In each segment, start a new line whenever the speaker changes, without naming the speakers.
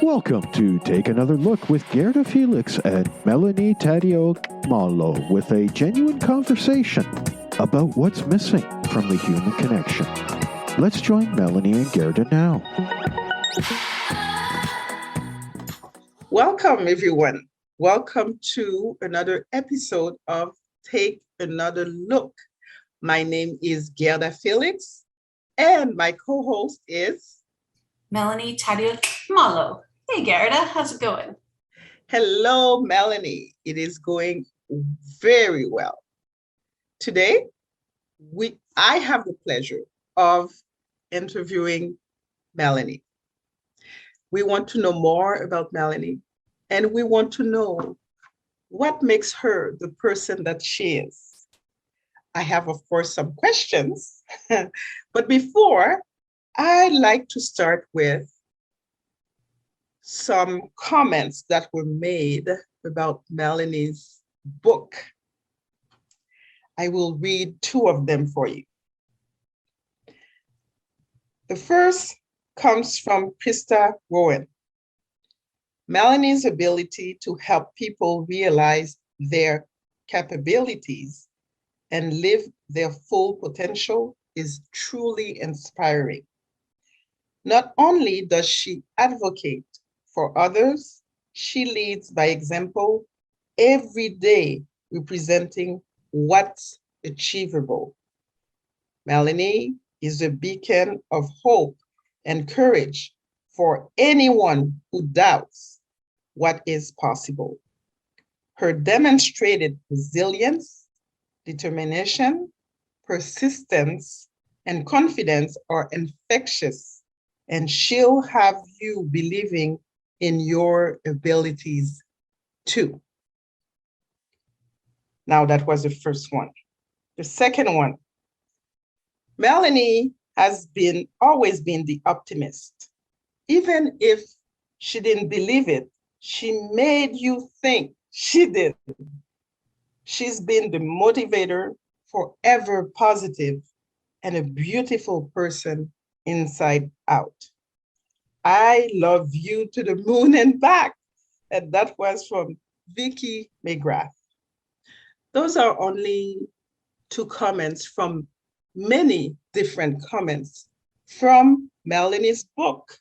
Welcome to Take Another Look with Guerdah Felix and Melanie Taddeo-Nxumalo with a genuine conversation about what's missing from the human connection. Let's join Melanie and Guerdah now.
Welcome, everyone. Welcome to another episode of Take Another Look. My name is Guerdah Felix, and my co-host is
Melanie Taddeo-Nxumalo. Hey, Guerdah, how's it going?
Hello, Melanie. It is going very well. Today, I have the pleasure of interviewing Melanie. We want to know more about Melanie, and we want to know what makes her the person that she is. I have, of course, some questions, but before, I'd like to start with some comments that were made about Melanie's book. I will read two of them for you. The first comes from Krista Rowan. Melanie's ability to help people realize their capabilities and live their full potential is truly inspiring. Not only does she advocate for others, she leads by example every day, representing what's achievable. Melanie is a beacon of hope and courage for anyone who doubts what is possible. Her demonstrated resilience, determination, persistence, and confidence are infectious, and she'll have you believing in your abilities too. Now, that was the first one. The second one, Melanie has always been the optimist. Even if she didn't believe it, she made you think she did. She's been the motivator, forever positive, and a beautiful person inside out. I love you to the moon and back. And that was from Vicky McGrath. Those are only two comments from many different comments from Melanie's book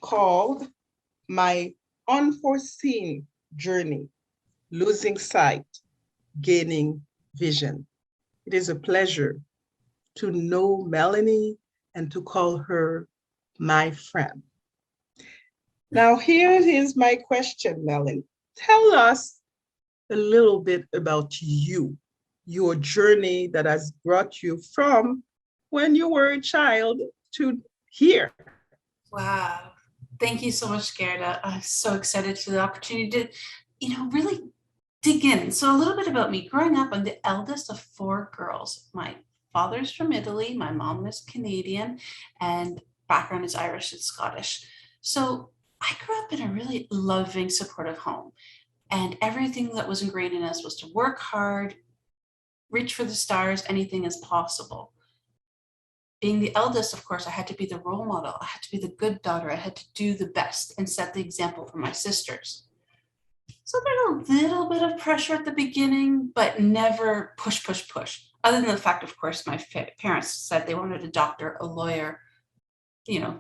called My Unforeseen Journey, Losing Sight, Gaining Vision. It is a pleasure to know Melanie and to call her my friend. Now, here is my question, Melanie. Tell us a little bit about you, your journey that has brought you from when you were a child to here.
Wow. Thank you so much, Guerdah. I'm so excited for the opportunity to, really dig in. So a little bit about me. Growing up, I'm the eldest of four girls. My father's from Italy, my mom is Canadian, and background is Irish and Scottish. So I grew up in a really loving, supportive home. And everything that was ingrained in us was to work hard, reach for the stars, anything is possible. Being the eldest, of course, I had to be the role model. I had to be the good daughter. I had to do the best and set the example for my sisters. So there's a little bit of pressure at the beginning, but never push. Other than the fact, of course, my parents said they wanted a doctor, a lawyer,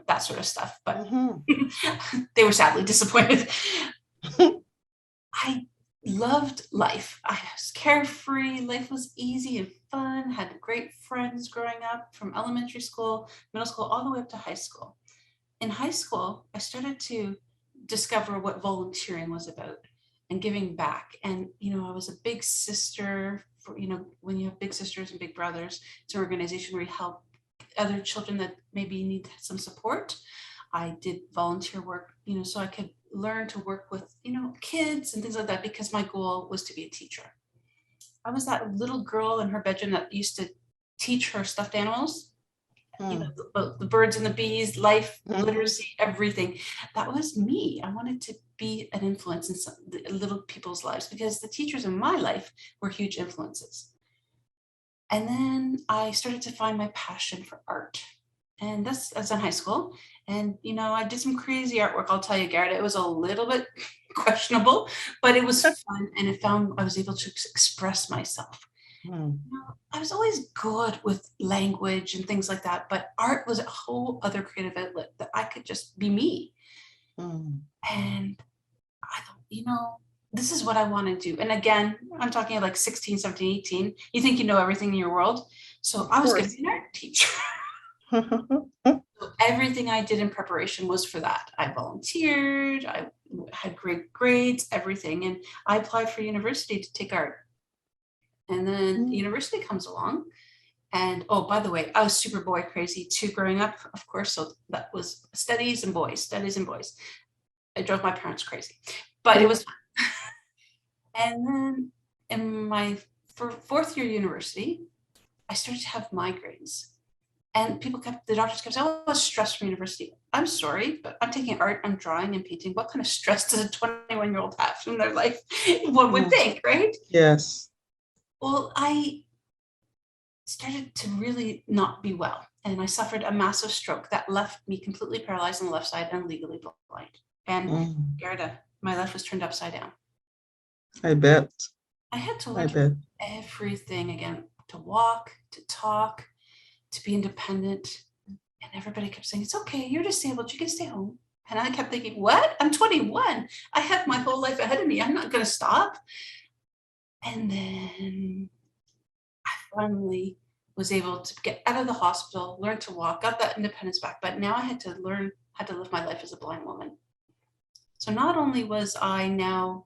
that sort of stuff. But they were sadly disappointed. I loved life. I was carefree. Life was easy and fun. Had great friends growing up from elementary school, middle school, all the way up to high school. In high school, I started to discover what volunteering was about and giving back. And, I was a big sister for, when you have big sisters and big brothers, it's an organization where you help other children that maybe need some support. I did volunteer work, so I could learn to work with, kids and things like that, because my goal was to be a teacher. I was that little girl in her bedroom that used to teach her stuffed animals, the birds and the bees, life, literacy, everything. That was me. I wanted to be an influence in some little people's lives, because the teachers in my life were huge influences. And then I started to find my passion for art. And I was in high school. And, I did some crazy artwork. I'll tell you, Garrett, it was a little bit questionable, but it was fun. And I was able to express myself. I was always good with language and things like that, but art was a whole other creative outlet that I could just be me. And I thought, this is what I want to do. And again, I'm talking like 16, 17, 18. You think you know everything in your world. So I was going to be an art teacher. So everything I did in preparation was for that. I volunteered, I had great grades, everything. And I applied for university to take art. And then university comes along. And oh, by the way, I was super boy crazy too growing up, of course. So that was studies and boys. I drove my parents crazy, but it was fun. And then in my fourth year university, I started to have migraines. And the doctors kept saying, oh, it's stress from university. I'm sorry, but I'm taking art, I'm drawing and painting. What kind of stress does a 21-year-old have in their life? One would think, right?
Yes.
Well, I started to really not be well. And I suffered a massive stroke that left me completely paralyzed on the left side and legally blind. And Guerdah, my life was turned upside down.
I bet.
I had to learn everything again, to walk, to talk, to be independent. And everybody kept saying, it's okay, you're disabled, you can stay home. And I kept thinking, what? I'm 21. I have my whole life ahead of me. I'm not going to stop. And then I finally was able to get out of the hospital, learn to walk, got that independence back. But now I had to learn how to live my life as a blind woman. So not only was I now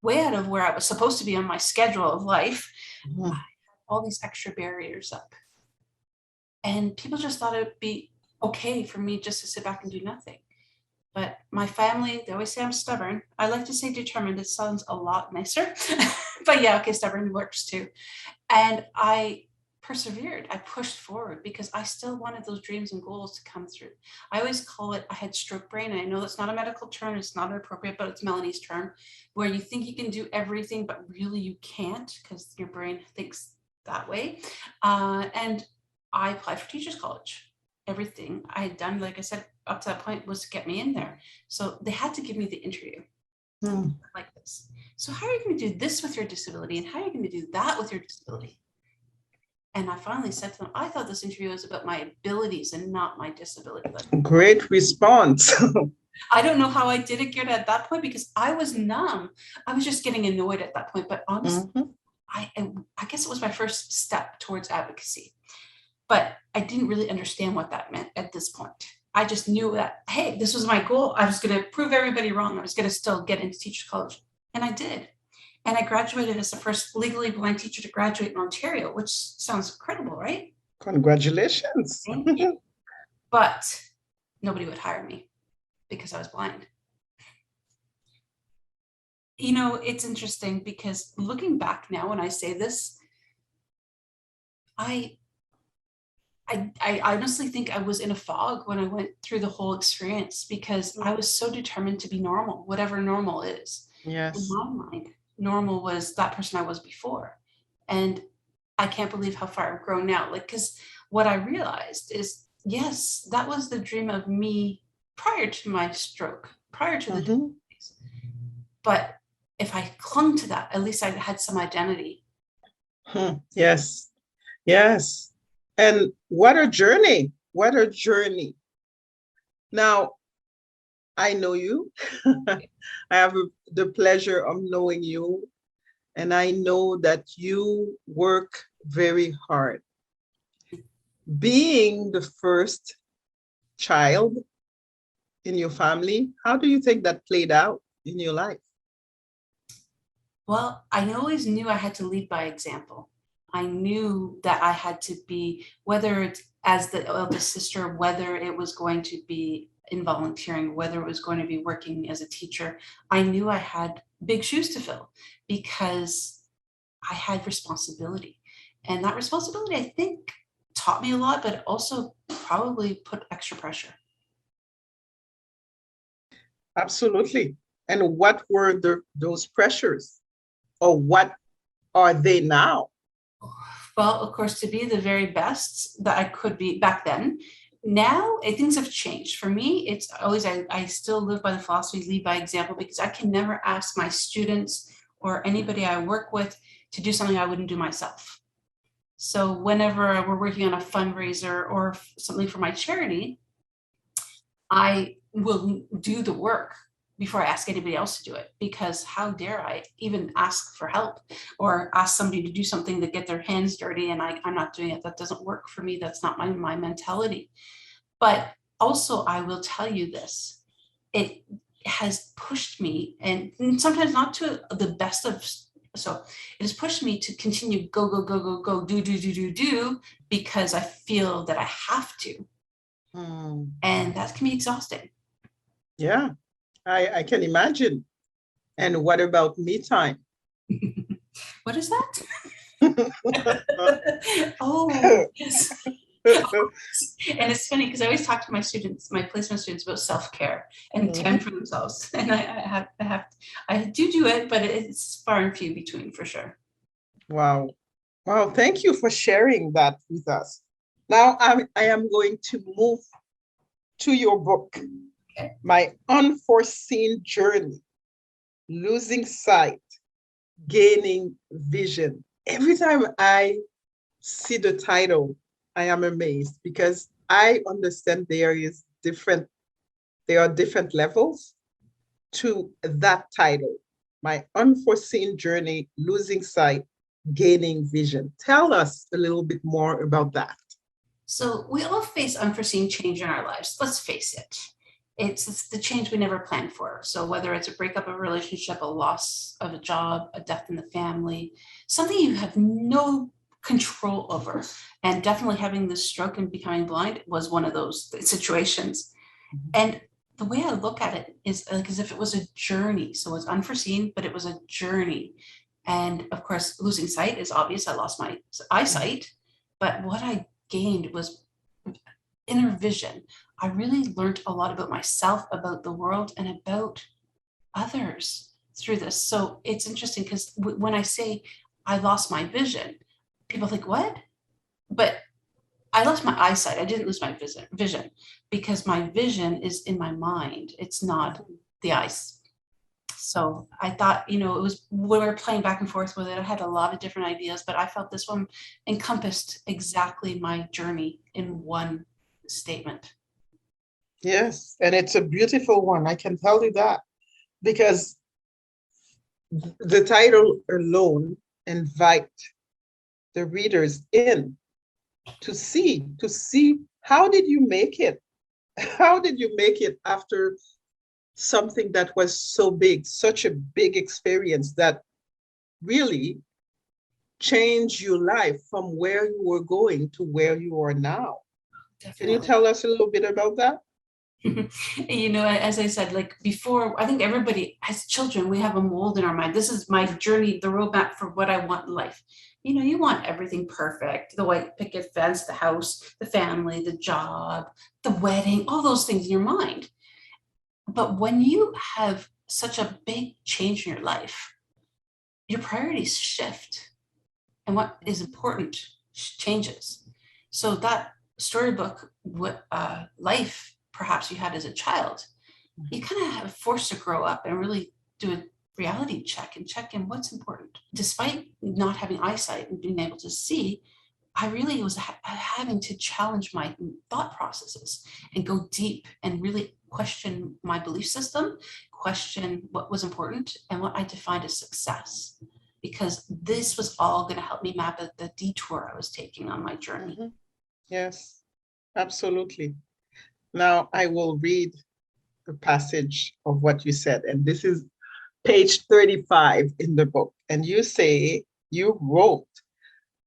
way out of where I was supposed to be on my schedule of life, I had all these extra barriers up. And people just thought it would be okay for me just to sit back and do nothing. But my family, they always say I'm stubborn. I like to say determined. It sounds a lot nicer. But yeah, okay, stubborn works too. And I persevered. I pushed forward because I still wanted those dreams and goals to come through. I always call it, I had stroke brain. And I know that's not a medical term. It's not appropriate, but it's Melanie's term, where you think you can do everything, but really you can't because your brain thinks that way. And I applied for teachers college. Everything I had done, like I said, up to that point was to get me in there. So they had to give me the interview like this. So how are you going to do this with your disability? And how are you going to do that with your disability? And I finally said to them, I thought this interview was about my abilities and not my disability.
Great response.
I don't know how I did it, Guerdah, at that point, because I was numb. I was just getting annoyed at that point. But honestly, I guess it was my first step towards advocacy. But I didn't really understand what that meant at this point. I just knew that, hey, this was my goal. I was going to prove everybody wrong. I was going to still get into teacher college. And I did. And I graduated as the first legally blind teacher to graduate in Ontario, which sounds incredible, right?
Congratulations.
Thank you. But nobody would hire me because I was blind. It's interesting because looking back now when I say this, I honestly think I was in a fog when I went through the whole experience because I was so determined to be normal, whatever normal is.
Yes.
In my mind, normal was that person I was before. And I can't believe how far I've grown now. Because what I realized is, yes, that was the dream of me prior to my stroke, prior to the disease. But if I clung to that, at least I had some identity.
Yes. Yes. And what a journey. What a journey. Now, I know you. I have the pleasure of knowing you. And I know that you work very hard. Being the first child in your family, how do you think that played out in your life?
Well, I always knew I had to lead by example. I knew that I had to be, whether it's as the eldest sister, whether it was going to be in volunteering, whether it was going to be working as a teacher, I knew I had big shoes to fill because I had responsibility. And that responsibility, I think, taught me a lot, but also probably put extra pressure.
Absolutely. And what were those pressures? Or what are they now?
Well, of course, to be the very best that I could be back then. Now things have changed. For me, it's always, I still live by the philosophy, lead by example, because I can never ask my students or anybody I work with to do something I wouldn't do myself. So whenever we're working on a fundraiser or something for my charity, I will do the work before I ask anybody else to do it, because how dare I even ask for help or ask somebody to do something to get their hands dirty and I'm not doing it. That doesn't work for me. That's not my mentality. But also, I will tell you this, it has pushed me, and sometimes not to the best of, so it has pushed me to continue go, go, go, go, go, do, because I feel that I have to. And that can be exhausting.
Yeah, I can imagine. And what about me time?
What is that? Oh, yes. And it's funny because I always talk to my students, my placement students, about self-care and time for themselves. And I do it, but it's far and few between for sure.
Wow. Wow. Thank you for sharing that with us. Now I am going to move to your book,
Okay.
My Unforeseen Journey, Losing Sight, Gaining Vision. Every time I see the title, I am amazed because I understand there are different levels to that title. My Unforeseen Journey, Losing Sight, Gaining Vision. Tell us a little bit more about that.
So we all face unforeseen change in our lives. Let's face it. It's the change we never planned for. So whether it's a breakup of a relationship, a loss of a job, a death in the family, something you have no control over. And definitely having this stroke and becoming blind was one of those situations. And the way I look at it is like as if it was a journey. So it's unforeseen, but it was a journey. And of course, losing sight is obvious. I lost my eyesight, but what I gained was inner vision. I really learned a lot about myself, about the world, and about others through this. So it's interesting because when I say I lost my vision, people think, what? But I lost my eyesight. I didn't lose my vision because my vision is in my mind. It's not the eyes. So I thought, it was, we were playing back and forth with it. I had a lot of different ideas, but I felt this one encompassed exactly my journey in one statement.
Yes, and it's a beautiful one. I can tell you that because the title alone invite the readers in to see how did you make it? How did you make it after something that was so big, such a big experience that really changed your life from where you were going to where you are now?
Definitely.
Can you tell us a little bit about that?
As I said, like before, I think everybody as children, we have a mold in our mind. This is my journey, the roadmap for what I want in life. You want everything perfect, the white picket fence, the house, the family, the job, the wedding, all those things in your mind. But when you have such a big change in your life, your priorities shift and what is important changes. So that storybook, life perhaps you had as a child, you kind of have forced to grow up and really do a reality check and check in what's important. Despite not having eyesight and being able to see, I really was having to challenge my thought processes and go deep and really question my belief system, question what was important and what I defined as success, because this was all going to help me map out the detour I was taking on my journey.
Mm-hmm. Yes, absolutely. Now I will read the passage of what you said, and this is page 35 in the book. And you wrote,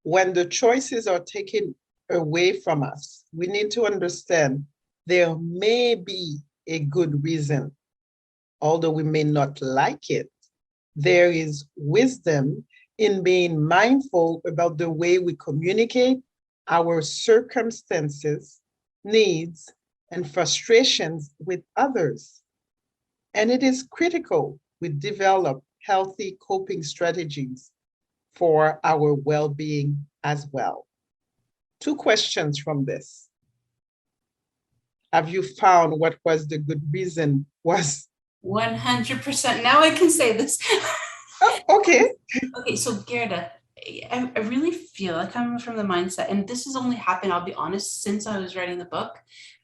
when the choices are taken away from us, we need to understand there may be a good reason. Although we may not like it, there is wisdom in being mindful about the way we communicate our circumstances, needs, and frustrations with others. And it is critical we develop healthy coping strategies for our well-being as well. 2 questions from this. Have you found what was the good reason was?
100%. Now I can say this.
Oh, okay.
Okay, so Gerda, I really feel I come from the mindset, and this has only happened, I'll be honest, since I was writing the book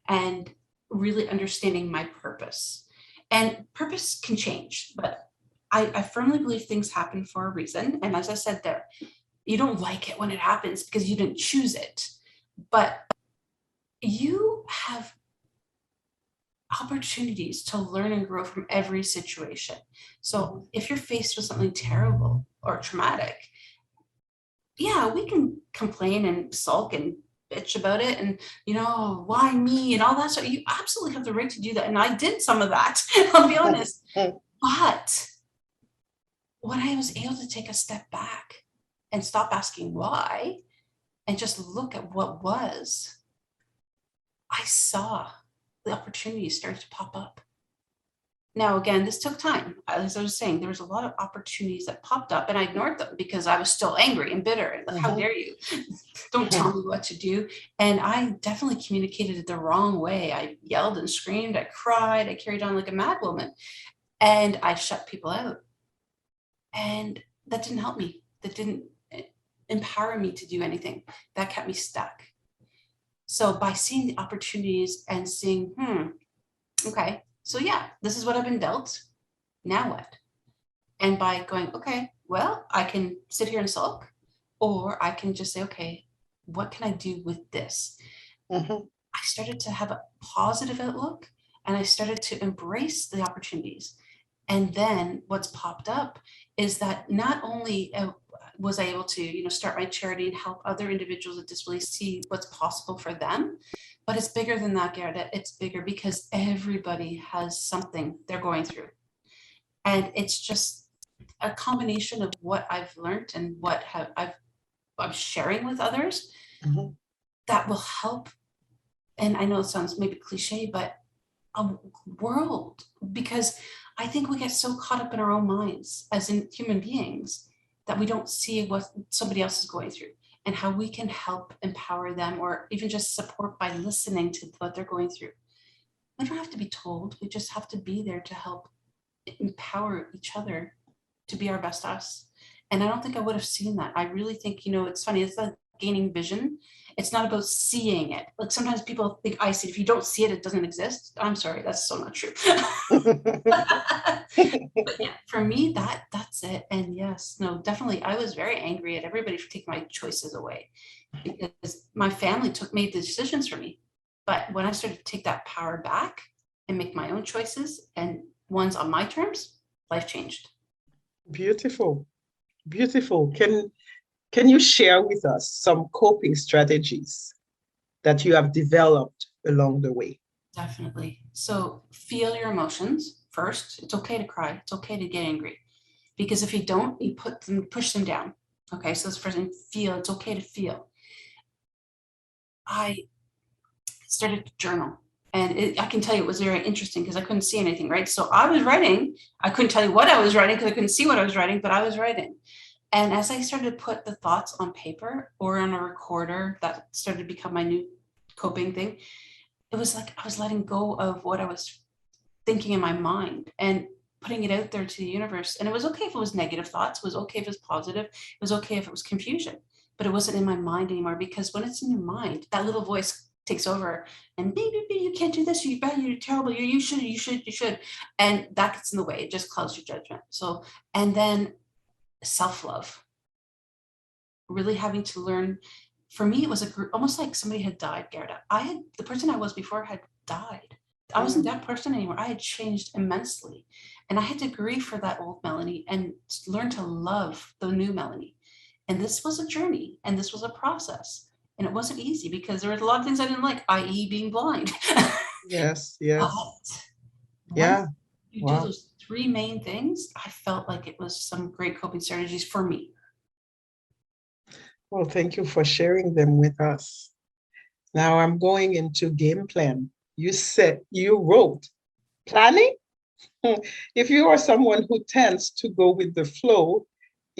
and really understanding my purpose. And purpose can change, but I firmly believe things happen for a reason. And as I said there, you don't like it when it happens because you didn't choose it, but you have opportunities to learn and grow from every situation. So if you're faced with something terrible or traumatic, yeah, we can complain and sulk and bitch about it and, why me and all that. So you absolutely have the right to do that. And I did some of that, I'll be honest. But when I was able to take a step back and stop asking why and just look at what was, I saw the opportunities start to pop up. Now, again, this took time. As I was saying, there was a lot of opportunities that popped up and I ignored them because I was still angry and bitter. And like, how dare you? Don't tell me what to do. And I definitely communicated it the wrong way. I yelled and screamed. I cried. I carried on like a mad woman. And I shut people out. And that didn't help me. That didn't empower me to do anything. That kept me stuck. So by seeing the opportunities and seeing, okay, so yeah, this is what I've been dealt. Now what? And by going, okay, well, I can sit here and sulk, or I can just say, okay, what can I do with this? I started to have a positive outlook and I started to embrace the opportunities. And then what's popped up is that not only was I able to, start my charity and help other individuals with disabilities see what's possible for them, but it's bigger than that, Guerdah. It's bigger because everybody has something they're going through. And it's just a combination of what I've learned and what I'm sharing with others that will help. And I know it sounds maybe cliche, but a world, because I think we get so caught up in our own minds as in human beings that we don't see what somebody else is going through and how we can help empower them or even just support by listening to what they're going through. We don't have to be told, we just have to be there to help empower each other to be our best us. And I don't think I would have seen that. I really think, it's funny, it's like gaining vision. It's not about seeing it. Like sometimes people think I see it. If you don't see it, it doesn't exist. I'm sorry, that's so not true. But yeah, for me, that's it. And yes, no, definitely, I was very angry at everybody for taking my choices away because my family made the decisions for me. But when I started to take that power back and make my own choices and ones on my terms, life changed.
Beautiful, beautiful. Can you share with us some coping strategies that you have developed along the way?
Definitely. So feel your emotions first. It's okay to cry. It's okay to get angry. Because if you don't, you push them down. Okay, so this person, feel, it's okay to feel. I started to journal. And I can tell you it was very interesting because I couldn't see anything, right? So I was writing. I couldn't tell you what I was writing because I couldn't see what I was writing, but I was writing. And as I started to put the thoughts on paper or on a recorder, that started to become my new coping thing. It was like I was letting go of what I was thinking in my mind and putting it out there to the universe. And it was okay if it was negative thoughts. It was okay if it was positive. It was okay if it was confusion. But it wasn't in my mind anymore because when it's in your mind, that little voice takes over and baby, you can't do this. You're bad. You're terrible. You should. And that gets in the way. It just clouds your judgment. So, and then self-love, really having to learn. For me, it was almost like somebody had died, Guerdah. The person I was before had died. I wasn't that person anymore. I had changed immensely. And I had to grieve for that old Melanie and learn to love the new Melanie. And this was a journey and this was a process. And it wasn't easy because there was a lot of things I didn't like, i.e. being blind.
Yes.
But
Yeah.
You do those 3 main things, I felt like it was some great coping strategies for me.
Well, thank you for sharing them with us. Now I'm going into game plan. You wrote planning. If you are someone who tends to go with the flow,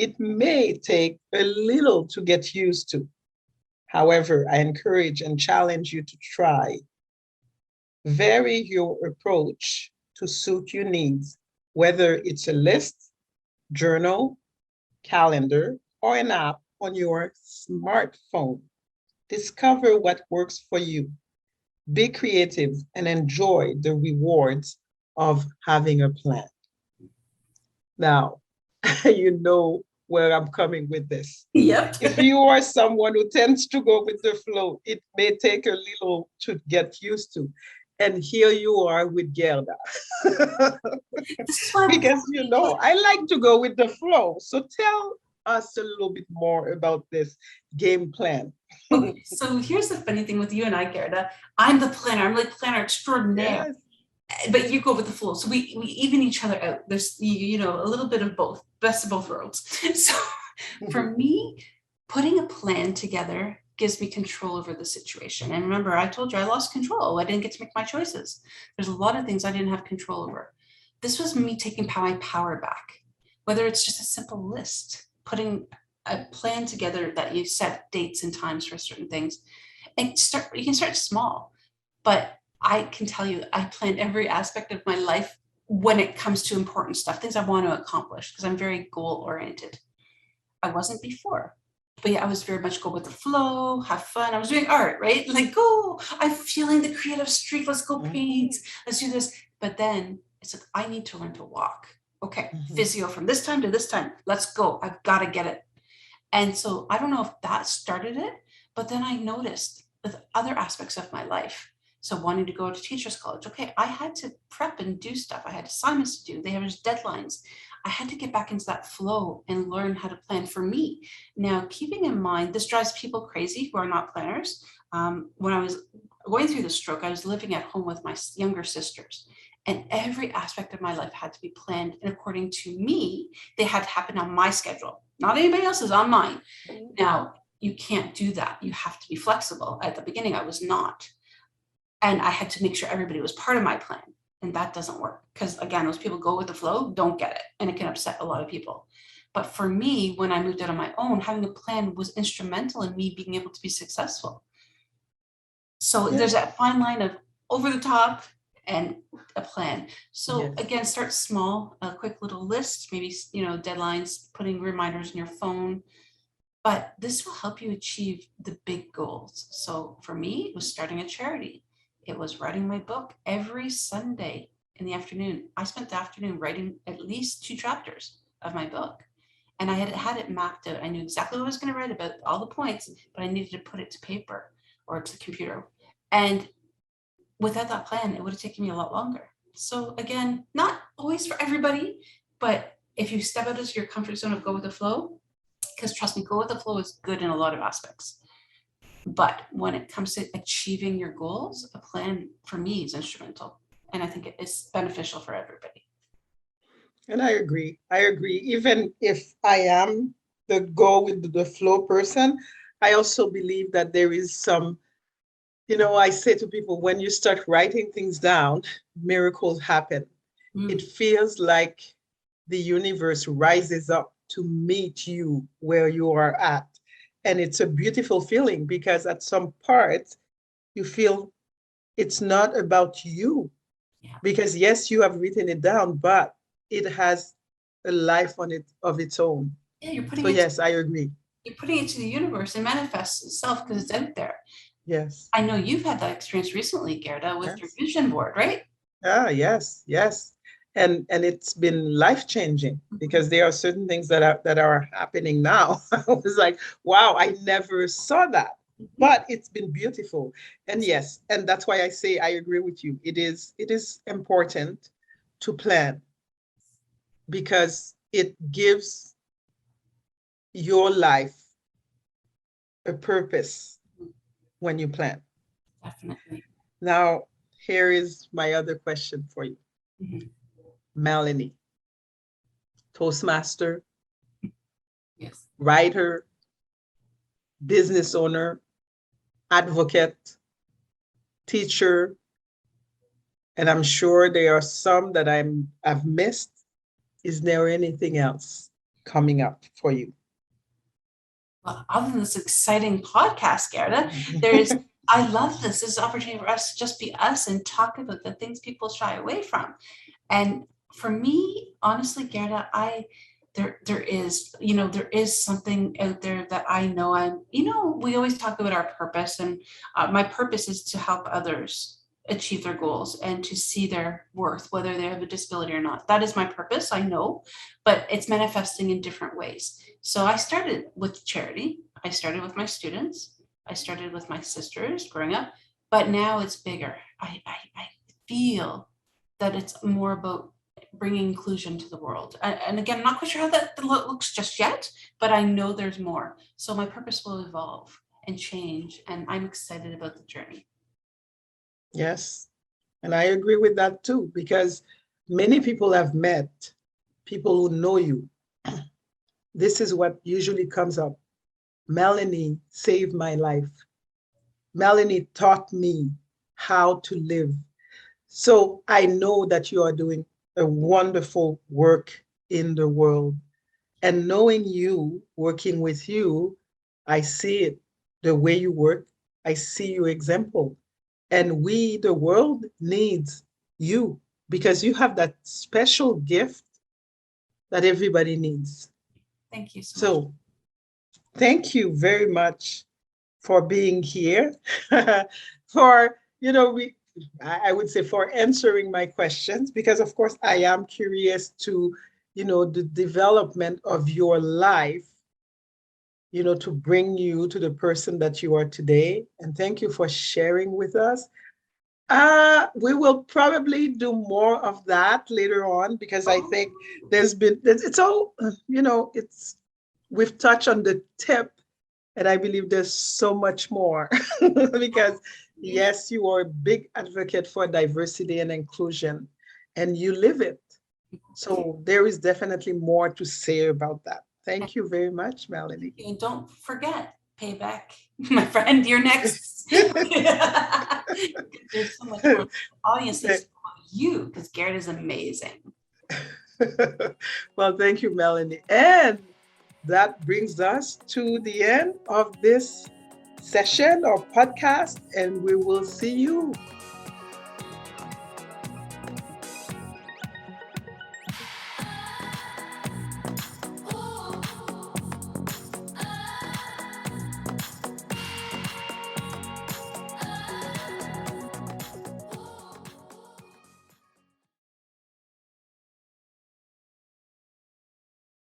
it may take a little to get used to. However, I encourage and challenge you to try. Vary your approach to suit your needs, whether it's a list, journal, calendar, or an app on your smartphone. Discover what works for you. Be creative and enjoy the rewards of having a plan. Now, you know where I'm coming with this.
Yep.
If you are someone who tends to go with the flow, it may take a little to get used to. And here you are with Guerdah.
This is why
Because, you know, I like to go with the flow. So tell us a little bit more about this game plan.
Okay, so here's the funny thing with you and I, Guerdah. I'm the planner. I'm like planner extraordinaire.
Yes.
But you go with the flow. So we even each other out. There's, you know, a little bit of both, best of both worlds. So for me, putting a plan together gives me control over the situation. And remember, I told you I lost control. I didn't get to make my choices. There's a lot of things I didn't have control over. This was me taking my power back, whether it's just a simple list, putting a plan together that you set dates and times for certain things. And you can start small, but I can tell you, I plan every aspect of my life when it comes to important stuff, things I want to accomplish, because I'm very goal oriented. I wasn't before, but yeah, I was very much go with the flow, have fun. I was doing art, right? Like, go, I'm feeling the creative streak. Let's go paint. Let's do this. But then it's like, I need to learn to walk. Okay, physio from this time to this time. Let's go. I've got to get it. And so I don't know if that started it, but then I noticed with other aspects of my life. So wanting to go to teacher's college, okay, I had to prep and do stuff. I had assignments to do. There was deadlines. I had to get back into that flow and learn how to plan for me. Now, keeping in mind, this drives people crazy who are not planners. When I was going through the stroke, I was living at home with my younger sisters, and every aspect of my life had to be planned. And according to me, they had to happen on my schedule, not anybody else's, on mine. Now, you can't do that. You have to be flexible. At the beginning, I was not. And I had to make sure everybody was part of my plan. And that doesn't work. Because again, those people go with the flow, don't get it. And it can upset a lot of people. But for me, when I moved out on my own, having a plan was instrumental in me being able to be successful. So there's that fine line of over the top and a plan. So again, start small, a quick little list, maybe, you know, deadlines, putting reminders in your phone. But this will help you achieve the big goals. So for me, it was starting a charity. It was writing my book every Sunday in the afternoon. I spent the afternoon writing at least 2 chapters of my book. And I had it mapped out. I knew exactly what I was going to write about, all the points, but I needed to put it to paper or to the computer. And without that plan, it would have taken me a lot longer. So again, not always for everybody, but if you step out of your comfort zone of go with the flow, because trust me, go with the flow is good in a lot of aspects. But when it comes to achieving your goals, a plan for me is instrumental. And I think it is beneficial for everybody.
And I agree. I agree. Even if I am the go with the flow person, I also believe that there is some, you know, I say to people, when you start writing things down, miracles happen. It feels like the universe rises up to meet you where you are at. And it's a beautiful feeling because at some part you feel it's not about you. Because yes, you have written it down, but it has a life on it of its own.
Yeah, you're putting
so yes, I agree.
You're putting it to the universe and manifests itself because it's out there.
Yes.
I know you've had that experience recently, Guerdah, with your vision board, right?
Ah, yes, yes. And it's been life-changing because there are certain things that are happening now. I was like, wow, I never saw that. But it's been beautiful. And yes, and that's why I say I agree with you. It is important to plan because it gives your life a purpose when you plan.
Definitely.
Now, here is my other question for you. Melanie, Toastmaster,
yes,
writer, business owner, advocate, teacher, and I'm sure there are some that I've missed. Is there anything else? coming up for you?
Well, other than this exciting podcast, Guerdah, I love this. This is an opportunity for us to just be us and talk about the things people shy away from. And for me, honestly, Guerdah, there is something out there that I know we always talk about our purpose, and my purpose is to help others achieve their goals and to see their worth, whether they have a disability or not. That is my purpose, I know, but it's manifesting in different ways. So I started with charity. I started with my students. I started with my sisters growing up, but now it's bigger. I feel that it's more about bringing inclusion to the world. And again, I'm not quite sure how that looks just yet, but I know there's more. So my purpose will evolve and change, and I'm excited about the journey.
Yes, and I agree with that too, because many people have met people who know you. This is what usually comes up. Melanie saved my life. Melanie taught me how to live. So I know that you are doing a wonderful work in the world. And knowing you, working with you, I see it, the way you work. I see your example. And the world needs you, because you have that special gift that everybody needs.
Thank you so much.
So thank you very much for being here, for, I would say, for answering my questions, because of course I am curious to, the development of your life, to bring you to the person that you are today. And thank you for sharing with us. We will probably do more of that later on, because I think we've touched on the tip, and I believe there's so much more because yes, you are a big advocate for diversity and inclusion, and you live it. So there is definitely more to say about that. Thank you very much, Melanie.
And don't forget, payback, my friend, you're next. There's so much more. Audience is you, because Guerdah is amazing.
Well, thank you, Melanie. And that brings us to the end of this session or podcast, and we will see you